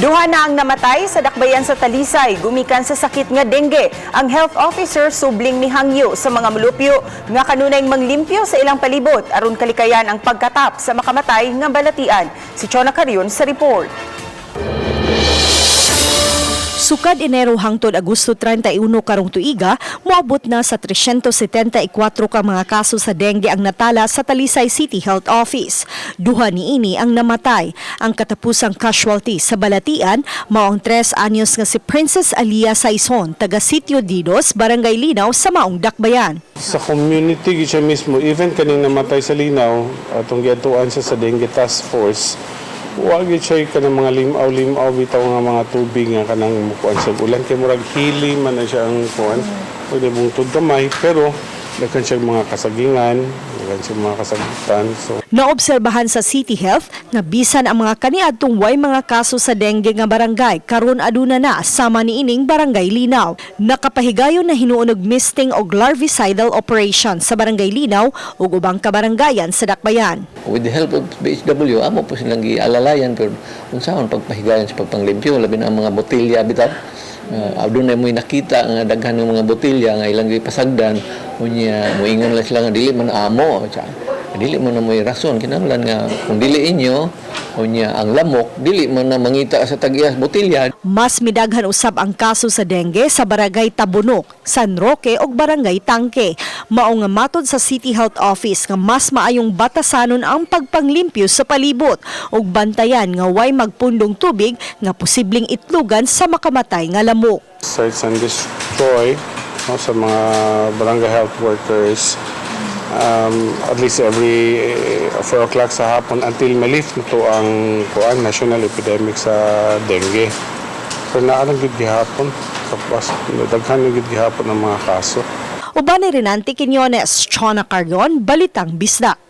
Duha na ang namatay sa dakbayan sa Talisay, gumikan sa sakit nga dengue. Ang health officer subling ni hangyo sa mga mulupyo nga kanunay manglimpyo sa ilang palibot aron kalikayan ang pagkatap sa makamatay nga balatian. Si Chona Carion sa report. Sukad Enero hangtod Agosto 31 karong tuiga, moabot na sa 374 ka mga kaso sa dengue ang natala sa Talisay City Health Office. Duha niini ang namatay. Ang katapusang casualty sa balatian mao ang 3 anyos nga si Princess Alia Saison, taga Sitio Didos, Barangay Linaw sa Maong Dakbayan. Sa community siya mismo, even kaning namatay sa Linaw, atong giadtuan siya sa dengue task force. Huwag siya ka ng mga limaw bitaw nga mga tubig nga kanang mukuan sa ulan kay murag hili man na siya ang kuan. Pwede bungtod kamay pero daghan siya mga kasagingan, daghan siya mga kasagitan. So naobserbahan sa City Health nga bisan ang mga kaniadtong way mga kaso sa dengue nga barangay karon aduna na sama niining Barangay Linaw. Nakapahigayon na hinuon og misting og larvicidal operation sa Barangay Linaw ug ubang kabarangayan sa Dakbayan. With the help of BHW, amo po silang gialalayan pero unsahon pagpahigayon sa pagpanglimpyo labi na ang mga botelya bitaw. Doon na mo'y nakita nga daghan ng mga botelya nga ilang gipasagdan unya moingon lang sila nga dili man amo dili mo na mo'y rason kinahanglan nga kung dili inyo unya ang lamok dili man na mangita sa tag-iyas botelya. Mas midaghan usab ang kaso sa dengue sa Barangay Tabunok, San Roque ug Barangay Tangke. Mao nga matod sa City Health Office nga mas maayong batasanon ang pagpanglimpyo sa palibot ug bantayan nga way magpundong tubig nga posibleng itlugan sa makamatay nga lamok. search and destroy sa mga barangay health workers at least every 4 o'clock sa hapon until malift na to ang national epidemic sa dengue. So naalang gid gihapon tapos daghan gid gihapon ang mga kaso. Uban ni Renante Quiñones, Chona Carion, Balitang Bisda.